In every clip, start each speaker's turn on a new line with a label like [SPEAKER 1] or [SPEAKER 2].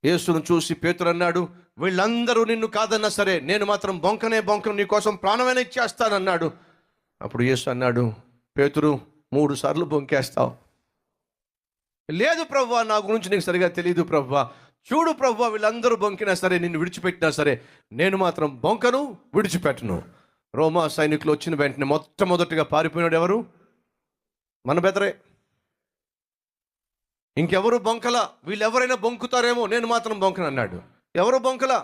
[SPEAKER 1] యేసును చూసి పేతురు అన్నాడు, వీళ్ళందరూ నిన్ను కాదన్నా సరే నేను మాత్రం బొంకనే బొంకను నీ కోసం ప్రాణమైనా ఇచ్చేస్తానన్నాడు. అప్పుడు యేసు అన్నాడు, పేతురు 3 సార్లు బొంకేస్తావు. లేదు ప్రభువా, నా గురించి నీకు సరిగా తెలియదు ప్రభువా. చూడు ప్రభువా, వీళ్ళందరూ బొంకినా సరే, నిన్ను విడిచిపెట్టినా సరే, నేను మాత్రం బొంకను, విడిచిపెట్టను. రోమా సైనికులు వచ్చిన వెంటనే మొట్టమొదటిగా పారిపోయినాడు ఎవరు? మన బెదరే. ఇంకెవరు బొంకల. వీళ్ళెవరైనా బొంకుతారేమో, నేను మాత్రం బొంకను అన్నాడు. ఎవరు బొంకల?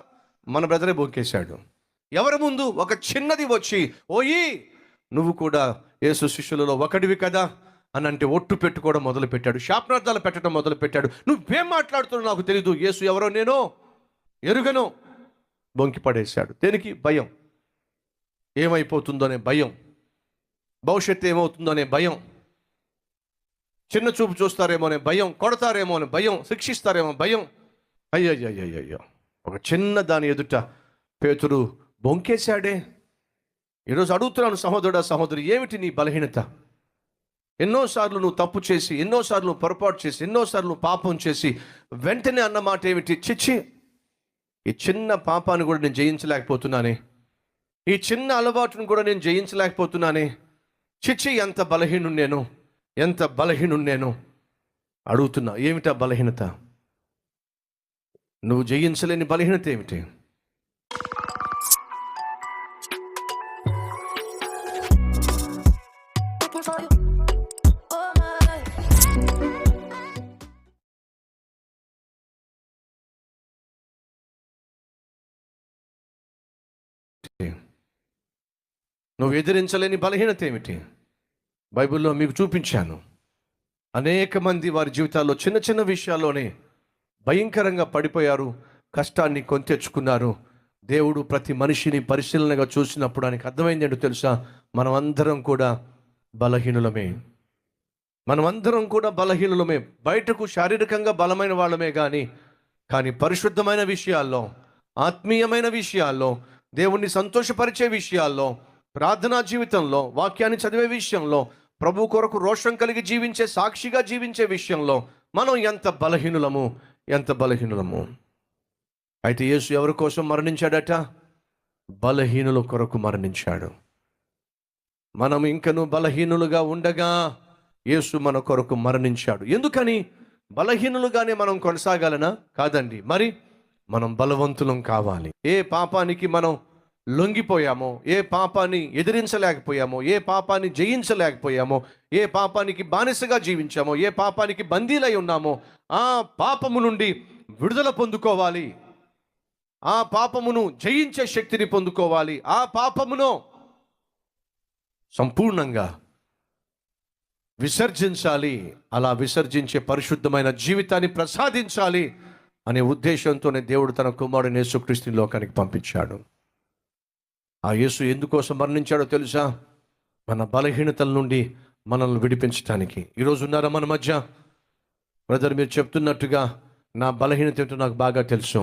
[SPEAKER 1] మన బెదరే బొంకేశాడు. ఎవరి ముందు? ఒక చిన్నది వచ్చి, ఓయి నువ్వు కూడా యేసు శిష్యులలో ఒకడివి కదా అని అంటే ఒట్టు పెట్టుకోవడం మొదలుపెట్టాడు. శాపనార్థాలు పెట్టడం మొదలుపెట్టాడు. నువ్వేం మాట్లాడుతున్నావు నాకు తెలీదు, యేసు ఎవరో నేను ఎరుగను. బొంకి పడేశాడు. దేనికి? భయం. ఏమైపోతుందో అనే భయం, భవిష్యత్తు ఏమవుతుందో అనే భయం, చిన్న చూపు చూస్తారేమో అనే భయం, కొడతారేమో అనే భయం, శిక్షిస్తారేమో భయం. అయ్యయ్యయ్యయ్యో, ఒక చిన్న దాని ఎదుట పేతురు బొంకేశాడే. ఈరోజు అడుగుతున్నాను సహోదరుడా సహోదరి, ఏమిటి నీ బలహీనత? ఎన్నోసార్లు నువ్వు తప్పు చేసి, ఎన్నోసార్లు నువ్వు పొరపాటు చేసి, ఎన్నోసార్లు నువ్వు పాపం చేసి వెంటనే అన్న మాట ఏమిటి? చిచ్చి, ఈ చిన్న పాపాన్ని కూడా నేను జయించలేకపోతున్నానే, ఈ చిన్న అలవాటును కూడా నేను జయించలేకపోతున్నానే, చిచ్చి ఎంత బలహీనుడు నేను, ఎంత బలహీనుడు నేను. అడుగుతున్నా, ఏమిటా బలహీనత? నువ్వు జయించలేని బలహీనత ఏమిటి? నువ్వు ఎదిరించలేని బలహీనత ఏమిటి? బైబిల్లో మీకు చూపించాను. అనేక మంది వారి జీవితాల్లో చిన్న చిన్న విషయాల్లోనే భయంకరంగా పడిపోయారు, కష్టాన్ని కొని తెచ్చుకున్నారు. దేవుడు ప్రతి మనిషిని పరిశీలనగా చూసినప్పుడు ఆయనకు అర్థమైంది ఏంటో తెలుసా? మనమందరం కూడా బలహీనులమే. మనమందరం కూడా బలహీనులమే. బయటకు శారీరకంగా బలమైన వాళ్ళమే కానీ పరిశుద్ధమైన విషయాల్లో, ఆత్మీయమైన విషయాల్లో, దేవుణ్ణి సంతోషపరిచే విషయాల్లో, ప్రార్థనా జీవితంలో, వాక్యాన్ని చదివే విషయంలో, ప్రభు కొరకు రోషం కలిగి జీవించే, సాక్షిగా జీవించే విషయంలో మనం ఎంత బలహీనులము. అయితే యేసు ఎవరి కోసం మరణించాడట? బలహీనుల కొరకు మరణించాడు. మనం ఇంకను బలహీనులుగా ఉండగా యేసు మన కొరకు మరణించాడు. ఎందుకని? బలహీనులుగానే మనం కొనసాగాలనా? కాదండి. మరి మనం బలవంతులం కావాలి. ఏ పాపానికి మనం లొంగిపోయామో, ఏ పాపాన్ని ఎదిరించలేకపోయామో, ఏ పాపాన్ని జయించలేకపోయామో, ఏ పాపానికి బానిసగా జీవించామో, ఏ పాపానికి బందీలై ఉన్నామో, ఆ పాపము నుండి విడుదల పొందుకోవాలి. ఆ పాపమును జయించే శక్తిని పొందుకోవాలి. ఆ పాపమును సంపూర్ణంగా విసర్జించాలి. అలా విసర్జించే పరిశుద్ధమైన జీవితాన్ని ప్రసాదించాలి అనే ఉద్దేశంతోనే దేవుడు తన కుమారుని యేసుక్రీస్తుని లోకానికి పంపించాడు. ఆ యేసు ఎందుకోసం మరణించాడో తెలుసా? మన బలహీనతల నుండి మనల్ని విడిపించడానికి. ఈరోజు ఉన్నారా మన మధ్య? బ్రదర్, మీరు చెప్తున్నట్టుగా నా బలహీనత ఏంటో నాకు బాగా తెలుసు.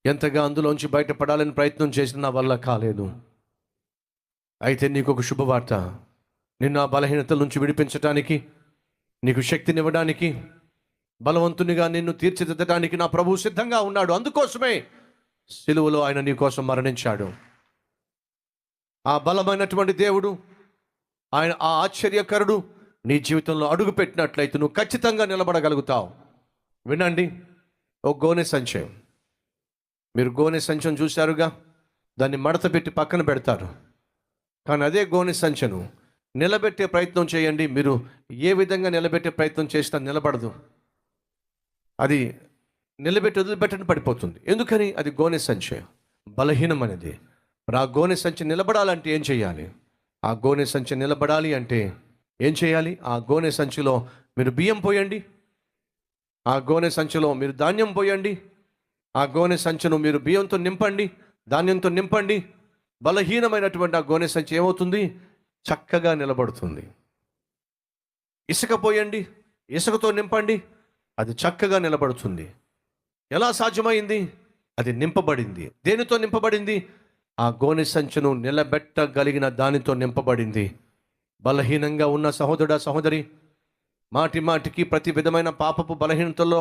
[SPEAKER 1] ఎంతగా అందులోంచి బయటపడాలని ప్రయత్నం చేసిన నా వల్ల కాలేదు. అయితే నీకు ఒక శుభవార్త. నిన్ను ఆ బలహీనతల నుంచి విడిపించడానికి, నీకు శక్తినివ్వడానికి, బలవంతునిగా నిన్ను తీర్చిదిద్దడానికి నా ప్రభువు సిద్ధంగా ఉన్నాడు. అందుకోసమే సిలువలో ఆయన నీ కోసం మరణించాడు. ఆ బలమైనటువంటి దేవుడు, ఆయన ఆ ఆశ్చర్యకరుడు నీ జీవితంలో అడుగు పెట్టినట్లయితే నువ్వు ఖచ్చితంగా నిలబడగలుగుతావు. వినండి, ఒక గోనె సంచయం. మీరు గోనె సంచం చూశారుగా, దాన్ని మడత పెట్టి పక్కన పెడతారు. కానీ అదే గోనె సంచను నిలబెట్టే ప్రయత్నం చేయండి. మీరు ఏ విధంగా నిలబెట్టే ప్రయత్నం చేసినా నిలబడదు. అది నిలబెట్టి వదిలిపెట్టని పడిపోతుంది. ఎందుకని? అది గోనె సంచయం, బలహీనమైనది. మరి ఆ గోనె సంచి నిలబడాలంటే ఏం చేయాలి? ఆ గోనె సంచి నిలబడాలి అంటే ఏం చేయాలి? ఆ గోనె సంచిలో మీరు బియ్యం పోయండి, ఆ గోనె సంచిలో మీరు ధాన్యం పోయండి, ఆ గోనె సంచును మీరు బియ్యంతో నింపండి, ధాన్యంతో నింపండి. బలహీనమైనటువంటి ఆ గోనె సంచి ఏమవుతుంది? చక్కగా నిలబడుతుంది. ఇసుక పోయండి, ఇసుకతో నింపండి, అది చక్కగా నిలబడుతుంది. ఎలా సాధ్యమైంది? అది నింపబడింది. దేనితో నింపబడింది? ఆ గోనె సంచును నిలబెట్టగలిగిన దానితో నింపబడింది. బలహీనంగా ఉన్న సహోదరుడా సహోదరి, మాటి మాటికి ప్రతి విధమైన పాపపు బలహీనతల్లో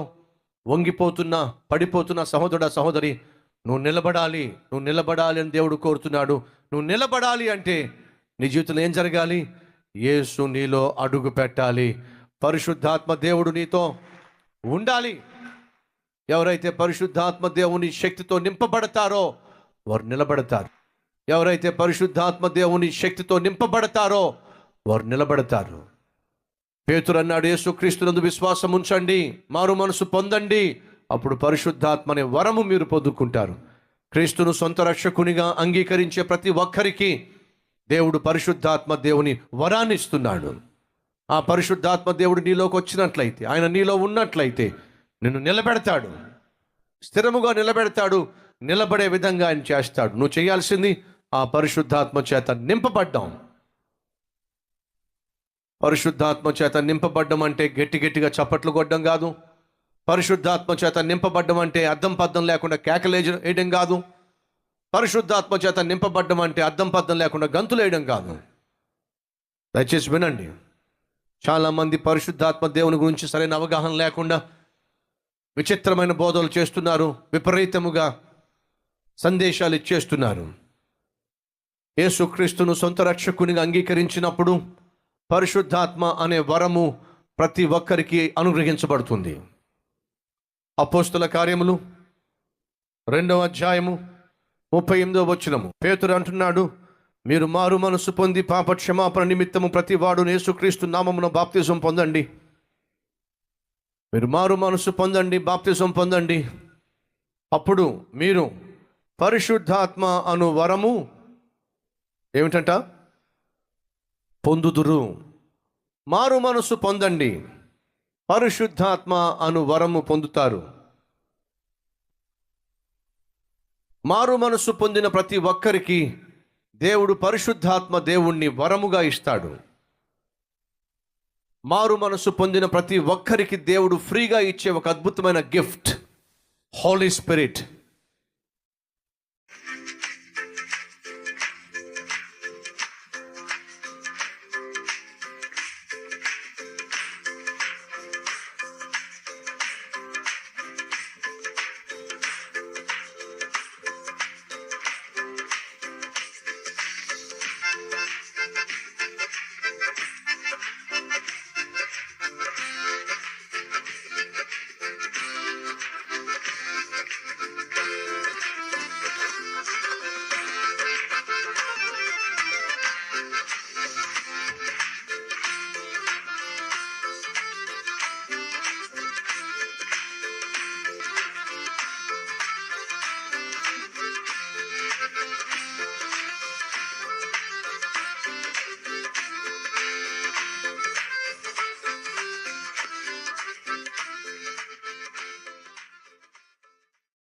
[SPEAKER 1] వంగిపోతున్నా, పడిపోతున్నా సహోదరుడా, సహోదరి, నువ్వు నిలబడాలి అని దేవుడు కోరుతున్నాడు. నువ్వు నిలబడాలి అంటే నీ జీవితంలో ఏం జరగాలి? యేసు నీలో అడుగు పెట్టాలి. పరిశుద్ధాత్మ దేవుడు నీతో ఉండాలి. ఎవరైతే పరిశుద్ధాత్మ దేవుని శక్తితో నింపబడతారో వారు నిలబడతారు. ఎవరైతే పరిశుద్ధాత్మ దేవుని శక్తితో నింపబడతారో వారు నిలబడతారు. పేతురు అన్నాడు, యేసుక్రీస్తునందు విశ్వాసం ఉంచండి, మారు మనసు పొందండి, అప్పుడు పరిశుద్ధాత్మ అనే వరము మీరు పొందుకుంటారు. క్రీస్తును సొంత రక్షకునిగా అంగీకరించే ప్రతి ఒక్కరికి దేవుడు పరిశుద్ధాత్మ దేవుని వరాన్ని ఇస్తున్నాడు. ఆ పరిశుద్ధాత్మ దేవుడు నీలోకి వచ్చినట్లయితే, ఆయన నీలో ఉన్నట్లయితే నిన్ను నిలబెడతాడు, స్థిరముగా నిలబెడతాడు, నిలబడే విధంగా ఆయన చేస్తాడు. నువ్వు చేయాల్సింది ఆ పరిశుద్ధాత్మ చేత నింపబడ్డాం. పరిశుద్ధాత్మ చేత నింపబడ్డం అంటే గట్టిగా చప్పట్లు కొట్టడం కాదు. పరిశుద్ధాత్మ చేత నింపబడ్డం అంటే అద్దం పద్దం లేకుండా కేకలేయడం కాదు. పరిశుద్ధాత్మ చేత నింపబడ్డం అంటే అద్దం పద్దం లేకుండా గంతులు వేయడం కాదు. దయచేసి వినండి. చాలామంది పరిశుద్ధాత్మ దేవుని గురించి సరైన అవగాహన లేకుండా విచిత్రమైన బోధలు చేస్తున్నారు, విపరీతముగా సందేశాలు ఇచ్చేస్తున్నారు. యేసుక్రీస్తును సొంత రక్షకునిగా అంగీకరించినప్పుడు పరిశుద్ధాత్మ అనే వరము ప్రతి ఒక్కరికి అనుగ్రహించబడుతుంది. అపోస్తుల కార్యములు 2వ అధ్యాయము 38వ వచనము, పేతురు అంటున్నాడు, మీరు మారు మనసు పొంది పాప క్షమాపణ నిమిత్తము ప్రతి వాడు యేసుక్రీస్తు నామమున బాప్తిజం పొందండి. మీరు మారు మనసు పొందండి, బాప్తిజం పొందండి, అప్పుడు మీరు పరిశుద్ధాత్మ అను వరము ఏమిటంట? పొందుదురు. మారు మనసు పొందండి, పరిశుద్ధాత్మ అను వరము పొందుతారు. మారు మనసు పొందిన ప్రతి ఒక్కరికి దేవుడు పరిశుద్ధాత్మ దేవుణ్ణి వరముగా ఇస్తాడు. మారు మనసు పొందిన ప్రతి ఒక్కరికి దేవుడు ఫ్రీగా ఇచ్చే ఒక అద్భుతమైన గిఫ్ట్ హోలీ స్పిరిట్.